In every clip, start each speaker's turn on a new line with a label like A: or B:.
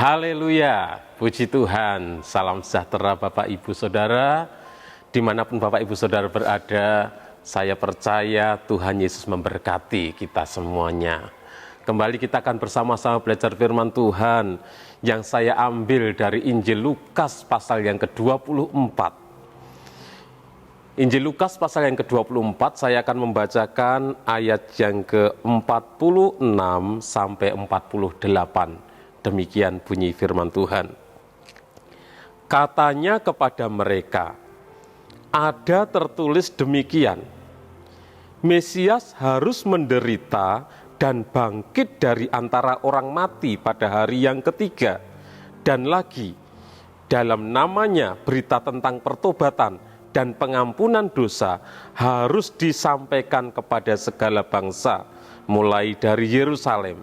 A: Haleluya, puji Tuhan, salam sejahtera Bapak Ibu Saudara, dimanapun Bapak Ibu Saudara berada, saya percaya Tuhan Yesus memberkati kita semuanya. Kembali kita akan bersama-sama belajar firman Tuhan yang saya ambil dari Injil Lukas pasal yang ke-24. Injil Lukas pasal yang ke-24, saya akan membacakan ayat yang ke-46 sampai 48. Demikian bunyi firman Tuhan. Katanya kepada mereka, ada tertulis demikian, Mesias harus menderita dan bangkit dari antara orang mati pada hari yang ketiga. Dan lagi, dalam namanya berita tentang pertobatan dan pengampunan dosa harus disampaikan kepada segala bangsa, mulai dari Yerusalem.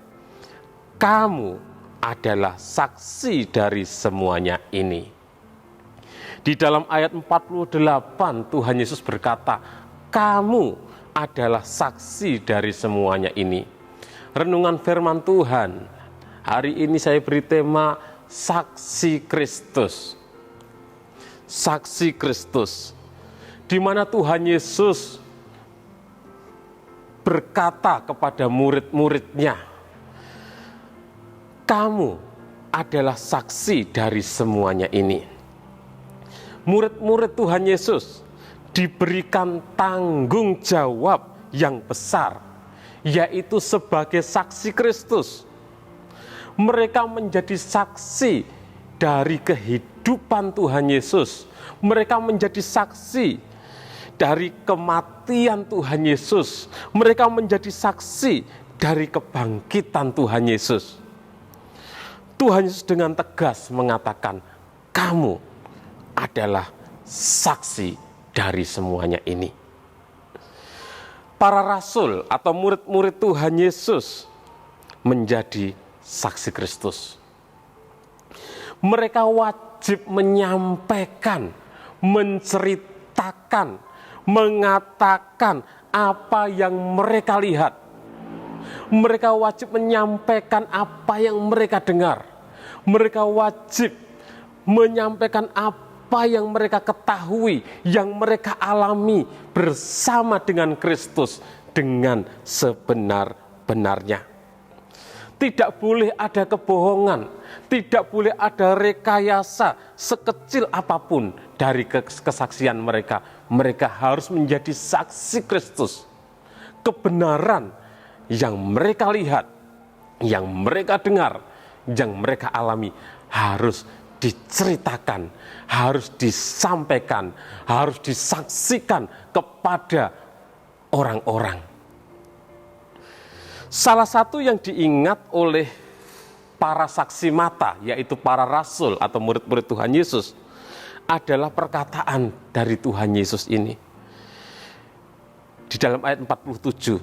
A: Kamu adalah saksi dari semuanya ini. Di dalam ayat 48 Tuhan Yesus berkata, kamu adalah saksi dari semuanya ini. Renungan firman Tuhan, hari ini saya beri tema Saksi Kristus. Saksi Kristus, di mana Tuhan Yesus berkata kepada murid-muridnya, kamu adalah saksi dari semuanya ini. Murid-murid Tuhan Yesus diberikan tanggung jawab yang besar, yaitu sebagai saksi Kristus. Mereka menjadi saksi dari kehidupan Tuhan Yesus. Mereka menjadi saksi dari kematian Tuhan Yesus. Mereka menjadi saksi dari kebangkitan Tuhan Yesus. Tuhan Yesus dengan tegas mengatakan, kamu adalah saksi dari semuanya ini. Para rasul atau murid-murid Tuhan Yesus menjadi saksi Kristus. Mereka wajib menyampaikan, menceritakan, mengatakan apa yang mereka lihat. Mereka wajib menyampaikan apa yang mereka dengar. Mereka wajib menyampaikan apa yang mereka ketahui, yang mereka alami bersama dengan Kristus dengan sebenar-benarnya. Tidak boleh ada kebohongan, tidak boleh ada rekayasa sekecil apapun dari kesaksian mereka. Mereka harus menjadi saksi Kristus. Kebenaran yang mereka lihat, yang mereka dengar, yang mereka alami harus diceritakan, harus disampaikan, harus disaksikan kepada orang-orang. Salah satu yang diingat oleh para saksi mata, yaitu para rasul atau murid-murid Tuhan Yesus, adalah perkataan dari Tuhan Yesus ini. Di dalam ayat 47,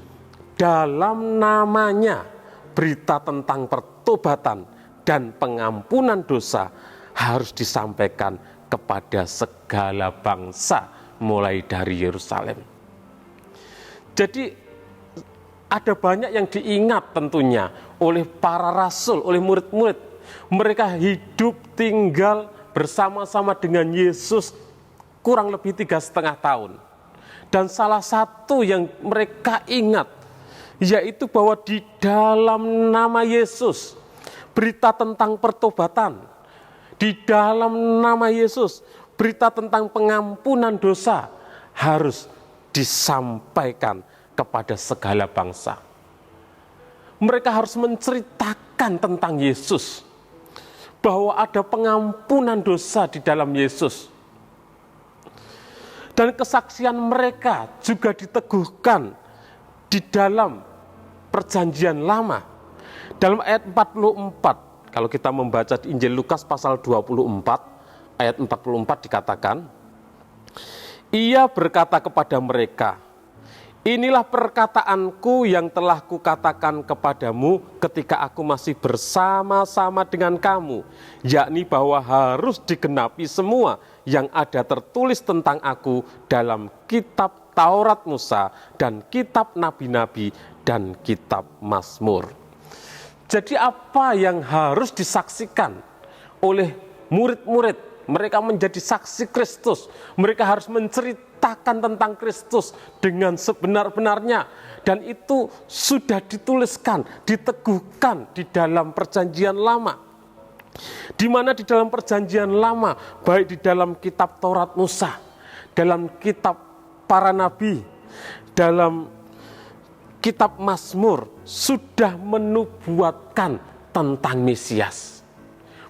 A: dalam namanya berita tentang pertobatan dan pengampunan dosa harus disampaikan kepada segala bangsa mulai dari Yerusalem. Jadi ada banyak yang diingat tentunya oleh para rasul, oleh murid-murid. Mereka hidup tinggal bersama-sama dengan Yesus kurang lebih 3,5 tahun. Dan salah satu yang mereka ingat yaitu bahwa di dalam nama Yesus, berita tentang pertobatan, di dalam nama Yesus, berita tentang pengampunan dosa harus disampaikan kepada segala bangsa. Mereka harus menceritakan tentang Yesus, bahwa ada pengampunan dosa di dalam Yesus. Dan kesaksian mereka juga diteguhkan di dalam Perjanjian Lama. Dalam ayat 44, kalau kita membaca di Injil Lukas pasal 24, ayat 44 dikatakan, ia berkata kepada mereka, inilah perkataanku yang telah kukatakan kepadamu ketika aku masih bersama-sama dengan kamu, yakni bahwa harus digenapi semua yang ada tertulis tentang aku dalam kitab Taurat Musa dan kitab Nabi-Nabi dan kitab Mazmur. Jadi apa yang harus disaksikan oleh murid-murid. Mereka menjadi saksi Kristus. Mereka harus menceritakan tentang Kristus dengan sebenar-benarnya. Dan itu sudah dituliskan, diteguhkan di dalam Perjanjian Lama. Di mana di dalam Perjanjian Lama, baik di dalam kitab Taurat Musa, dalam kitab para nabi, dalam kitab Mazmur, sudah menubuatkan tentang Mesias.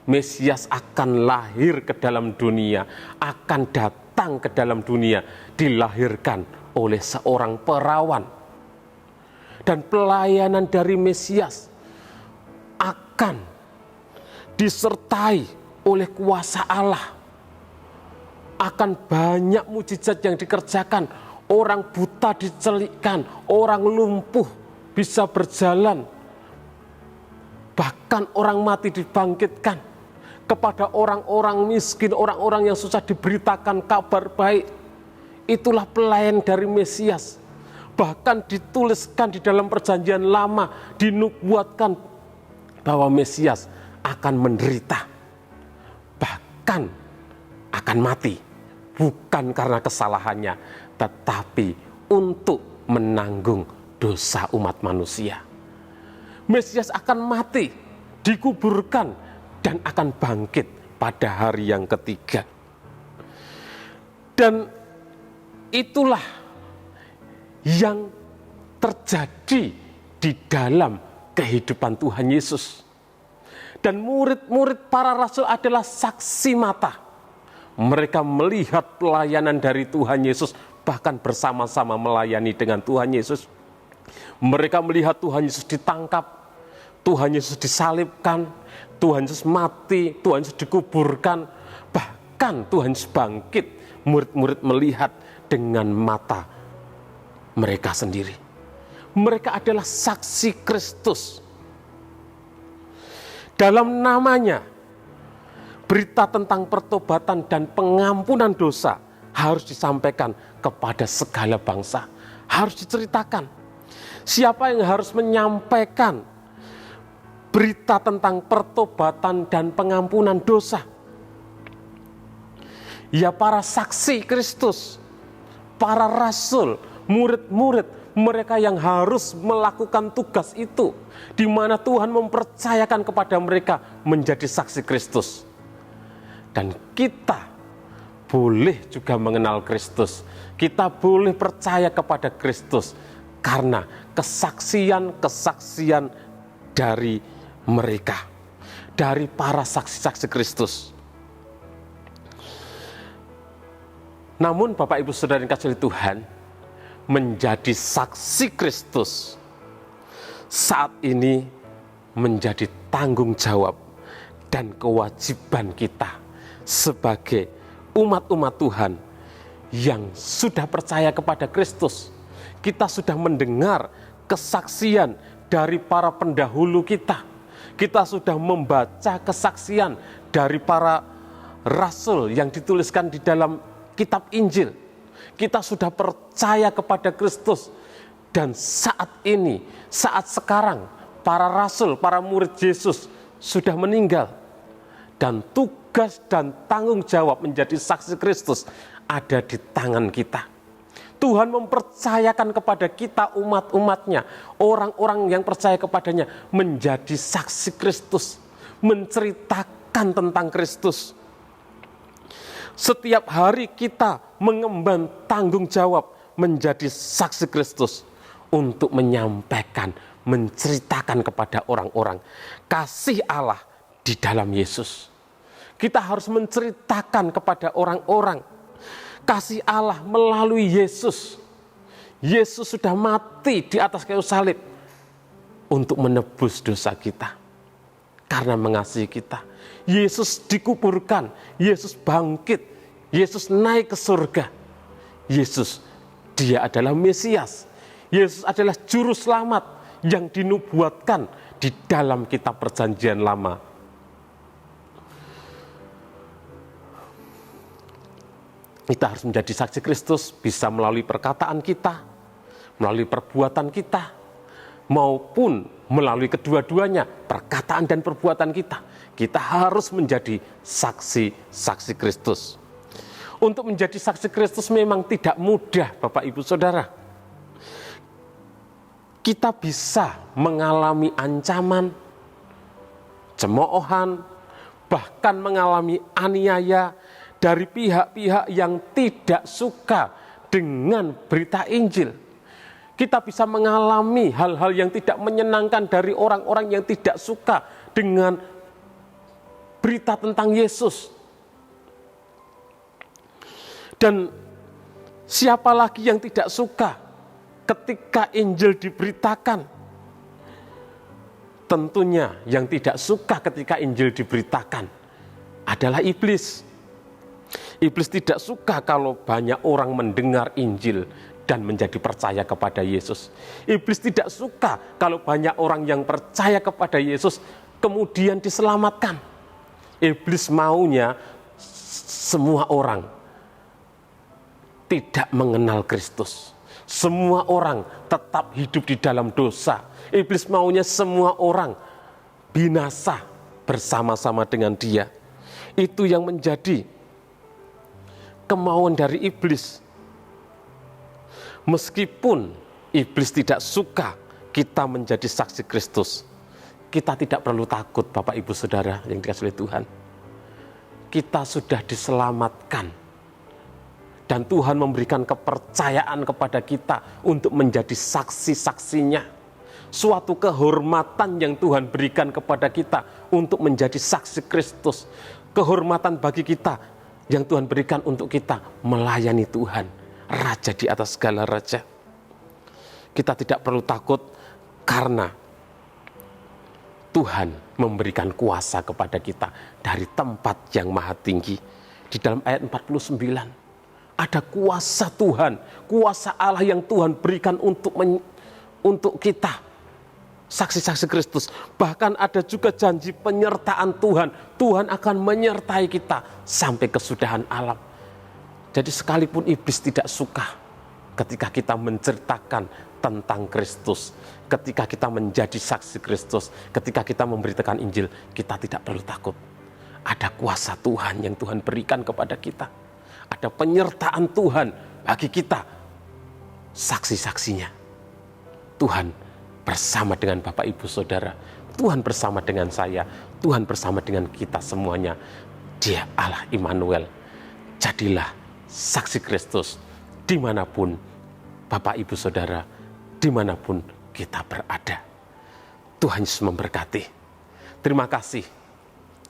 A: Mesias akan lahir ke dalam dunia, akan datang ke dalam dunia, dilahirkan oleh seorang perawan. Dan pelayanan dari Mesias akan disertai oleh kuasa Allah. Akan banyak mujizat yang dikerjakan. Orang buta dicelikkan, orang lumpuh bisa berjalan. Bahkan orang mati dibangkitkan. Kepada orang-orang miskin, orang-orang yang susah diberitakan kabar baik. Itulah pelayan dari Mesias. Bahkan dituliskan di dalam Perjanjian Lama, dinubuatkan bahwa Mesias akan menderita. Bahkan akan mati. Bukan karena kesalahannya, tetapi untuk menanggung dosa umat manusia. Mesias akan mati, dikuburkan, dan akan bangkit pada hari yang ketiga. Dan itulah yang terjadi di dalam kehidupan Tuhan Yesus. Dan murid-murid para rasul adalah saksi mata. Mereka melihat pelayanan dari Tuhan Yesus, bahkan bersama-sama melayani dengan Tuhan Yesus. Mereka melihat Tuhan Yesus ditangkap, Tuhan Yesus disalibkan, Tuhan Yesus mati, Tuhan Yesus dikuburkan, bahkan Tuhan Yesus bangkit. Murid-murid melihat dengan mata mereka sendiri. Mereka adalah saksi Kristus. Dalam namanya, berita tentang pertobatan dan pengampunan dosa harus disampaikan kepada segala bangsa. Harus diceritakan. Siapa yang harus menyampaikan berita tentang pertobatan dan pengampunan dosa? Ya, para saksi Kristus, para rasul, murid-murid, mereka yang harus melakukan tugas itu, di mana Tuhan mempercayakan kepada mereka menjadi saksi Kristus. Dan kita boleh juga mengenal Kristus, kita boleh percaya kepada Kristus, karena kesaksian-kesaksian dari mereka, dari para saksi-saksi Kristus. Namun Bapak Ibu Saudara yang kasih Tuhan, menjadi saksi Kristus saat ini menjadi tanggung jawab dan kewajiban kita sebagai umat-umat Tuhan yang sudah percaya kepada Kristus. Kita sudah mendengar kesaksian dari para pendahulu kita. Kita sudah membaca kesaksian dari para rasul yang dituliskan di dalam kitab Injil. Kita sudah percaya kepada Kristus. Dan saat ini, saat sekarang, para rasul, para murid Yesus sudah meninggal. Dan tugas dan tanggung jawab menjadi saksi Kristus ada di tangan kita. Tuhan mempercayakan kepada kita umat-umatnya, orang-orang yang percaya kepadanya menjadi saksi Kristus, menceritakan tentang Kristus. Setiap hari kita mengemban tanggung jawab menjadi saksi Kristus untuk menyampaikan, menceritakan kepada orang-orang kasih Allah di dalam Yesus. Kita harus menceritakan kepada orang-orang kasih Allah melalui Yesus. Yesus sudah mati di atas kayu salib untuk menebus dosa kita. Karena mengasihi kita. Yesus dikuburkan, Yesus bangkit, Yesus naik ke surga. Yesus, dia adalah Mesias. Yesus adalah juru selamat yang dinubuatkan di dalam kitab Perjanjian Lama. Kita harus menjadi saksi Kristus, bisa melalui perkataan kita, melalui perbuatan kita, maupun melalui kedua-duanya, perkataan dan perbuatan kita. Kita harus menjadi saksi-saksi Kristus. Untuk menjadi saksi Kristus memang tidak mudah, Bapak Ibu Saudara. Kita bisa mengalami ancaman, cemoohan, bahkan mengalami aniaya dari pihak-pihak yang tidak suka dengan berita Injil. Kita bisa mengalami hal-hal yang tidak menyenangkan dari orang-orang yang tidak suka dengan berita tentang Yesus. Dan siapa lagi yang tidak suka ketika Injil diberitakan? Tentunya yang tidak suka ketika Injil diberitakan adalah iblis. Iblis tidak suka kalau banyak orang mendengar Injil dan menjadi percaya kepada Yesus. Iblis tidak suka kalau banyak orang yang percaya kepada Yesus kemudian diselamatkan. Iblis maunya semua orang tidak mengenal Kristus. Semua orang tetap hidup di dalam dosa. Iblis maunya semua orang binasa bersama-sama dengan dia. Itu yang menjadi kemauan dari iblis. Meskipun iblis tidak suka kita menjadi saksi Kristus, kita tidak perlu takut, Bapak Ibu Saudara yang dikasihi oleh Tuhan. Kita sudah diselamatkan. Dan Tuhan memberikan kepercayaan kepada kita untuk menjadi saksi-saksinya. Suatu kehormatan yang Tuhan berikan kepada kita untuk menjadi saksi Kristus. Kehormatan bagi kita yang Tuhan berikan untuk kita melayani Tuhan, Raja di atas segala raja. Kita tidak perlu takut karena Tuhan memberikan kuasa kepada kita dari tempat yang maha tinggi. Di dalam ayat 49. Ada kuasa Tuhan, kuasa Allah yang Tuhan berikan untuk kita, saksi-saksi Kristus. Bahkan ada juga janji penyertaan Tuhan. Tuhan akan menyertai kita sampai kesudahan alam. Jadi sekalipun iblis tidak suka ketika kita menceritakan tentang Kristus, ketika kita menjadi saksi Kristus, ketika kita memberitakan Injil, kita tidak perlu takut. Ada kuasa Tuhan yang Tuhan berikan kepada kita. Ada penyertaan Tuhan bagi kita, saksi-saksinya. Tuhan bersama dengan Bapak Ibu Saudara, Tuhan bersama dengan saya, Tuhan bersama dengan kita semuanya. Dia Allah Immanuel. Jadilah saksi Kristus dimanapun Bapak Ibu Saudara, dimanapun kita berada. Tuhan Yesus memberkati. Terima kasih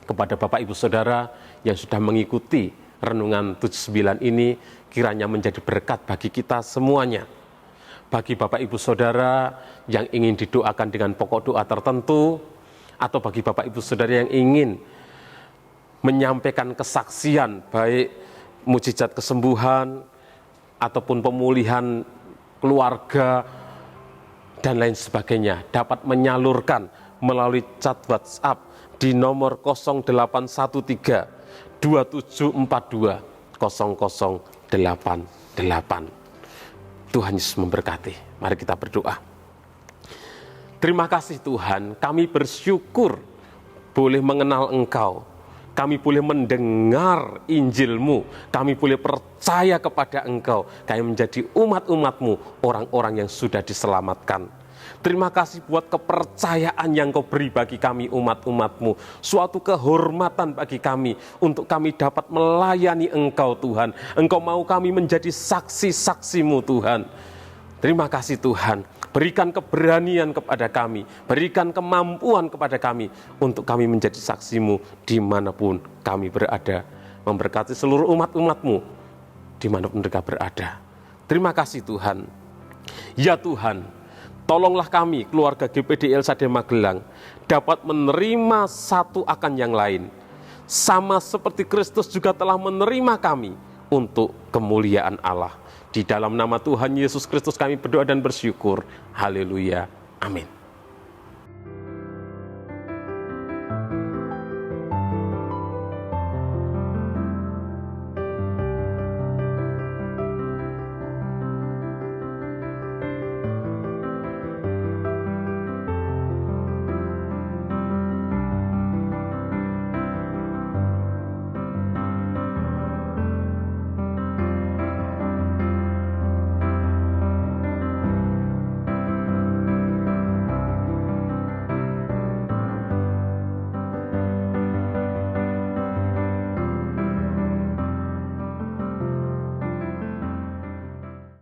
A: kepada Bapak Ibu Saudara yang sudah mengikuti renungan 79 ini, kiranya menjadi berkat bagi kita semuanya. Bagi Bapak Ibu Saudara yang ingin didoakan dengan pokok doa tertentu, atau bagi Bapak Ibu Saudara yang ingin menyampaikan kesaksian, baik mujizat kesembuhan, ataupun pemulihan keluarga, dan lain sebagainya, dapat menyalurkan melalui chat WhatsApp di nomor 0813 2742 0088. Tuhan Yesus memberkati. Mari kita berdoa. Terima kasih Tuhan, kami bersyukur boleh mengenal Engkau. Kami boleh mendengar Injil-Mu. Kami boleh percaya kepada Engkau. Kami menjadi umat-umat-Mu, orang-orang yang sudah diselamatkan. Terima kasih buat kepercayaan yang Kau beri bagi kami umat-umat-Mu. Suatu kehormatan bagi kami untuk kami dapat melayani Engkau Tuhan. Engkau mau kami menjadi saksi-saksi-Mu Tuhan. Terima kasih Tuhan. Berikan keberanian kepada kami. Berikan kemampuan kepada kami untuk kami menjadi saksi-Mu dimanapun kami berada. Memberkati seluruh umat-umat-Mu dimanapun mereka berada. Terima kasih Tuhan. Ya Tuhan, tolonglah kami, keluarga GPD LSAD Magelang, dapat menerima satu akan yang lain. Sama seperti Kristus juga telah menerima kami untuk kemuliaan Allah. Di dalam nama Tuhan Yesus Kristus kami berdoa dan bersyukur. Haleluya. Amin.